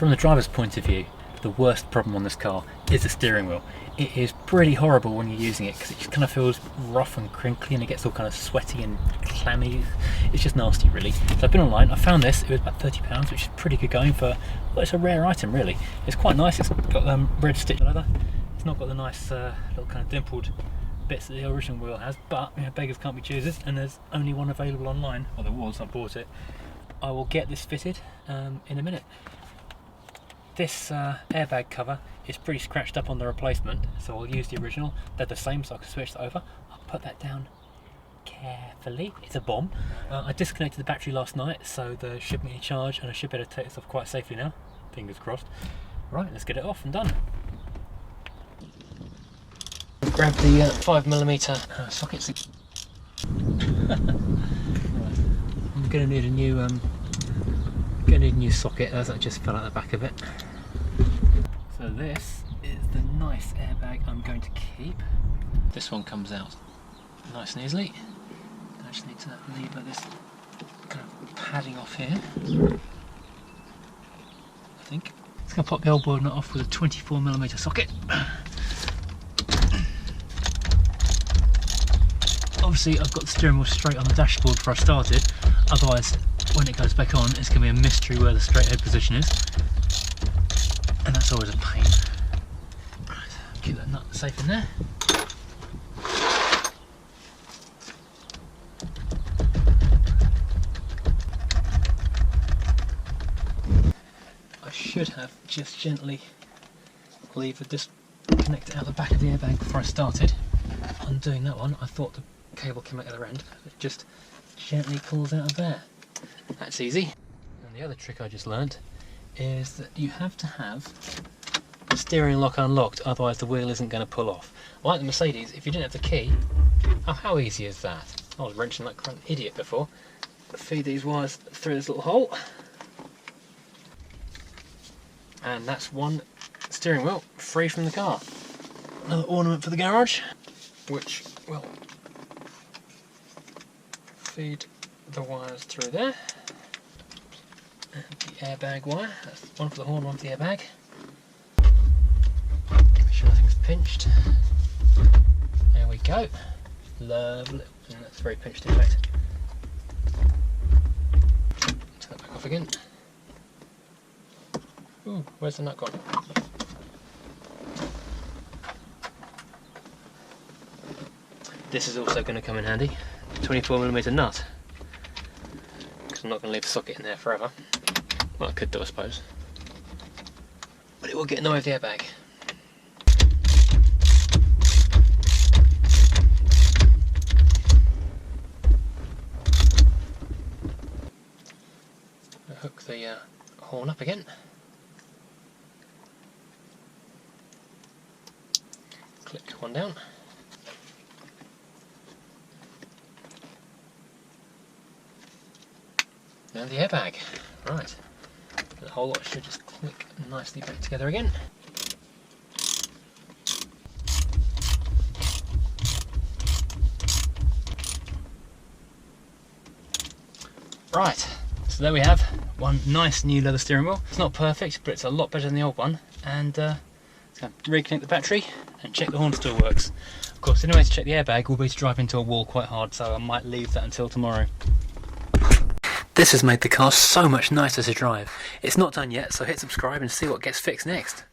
From the driver's point of view, the worst problem on this car is the steering wheel. It is pretty horrible when you're using it because it just kind of feels rough and crinkly and it gets all kind of sweaty and clammy. It's just nasty really. So I've been online, I found this, it was about £30, which is pretty good going for, well, it's a rare item really. It's quite nice, it's got red stitched leather. It's not got the nice little kind of dimpled bits that the original wheel has, but you know, beggars can't be choosers, and there's only one available online. Well, there was, I bought it. I will get this fitted in a minute. This airbag cover is pretty scratched up on the replacement, so I'll use the original. They're the same, so I can switch that over. I'll put that down carefully. It's a bomb. I disconnected the battery last night, so there should be a charge, and I should be able to take this off quite safely now. Fingers crossed. Right, let's get it off and done. Grab the 5mm sockets. Right. I'm going to need a new socket, as that just fell out the back of it. So this is the nice airbag I'm going to keep. This one comes out nice and easily. I just need to lever this kind of padding off here, I think. It's going to pop the old board nut off with a 24mm socket. Obviously I've got the steering wheel straight on the dashboard before I started, otherwise when it goes back on it's going to be a mystery where the straight head position is, and that's always a pain. Right, keep that nut safe in there. I should have just gently levered this connector out the back of the airbag before I started. Undoing that one, I thought the cable came out the other end. It just gently pulls out of there. That's easy. And the other trick I just learned is that you have to have the steering lock unlocked, otherwise the wheel isn't going to pull off. Like the Mercedes, if you didn't have the key, how easy is that? I was wrenching like an idiot before. Feed these wires through this little hole, and that's one steering wheel free from the car. Another ornament for the garage, which will feed the wires through there. And the airbag wire, that's one for the horn, one for the airbag. Make sure nothing's pinched. There we go. Lovely. And that's very pinched in fact. Turn that back off again. Ooh, where's the nut gone? This is also going to come in handy. 24mm nut. Because I'm not going to leave the socket in there forever. Well, I could do, I suppose. But it will get in the way of the airbag. I'll hook the horn up again. Click one down. And the airbag. Right. The whole lot should just click nicely back together again. Right, so there we have one nice new leather steering wheel. It's not perfect, but it's a lot better than the old one. And it's going to reconnect the battery and check the horn still works. Of course, the only way to check the airbag will be to drive into a wall quite hard, so I might leave that until tomorrow. This has made the car so much nicer to drive. It's not done yet, so hit subscribe and see what gets fixed next.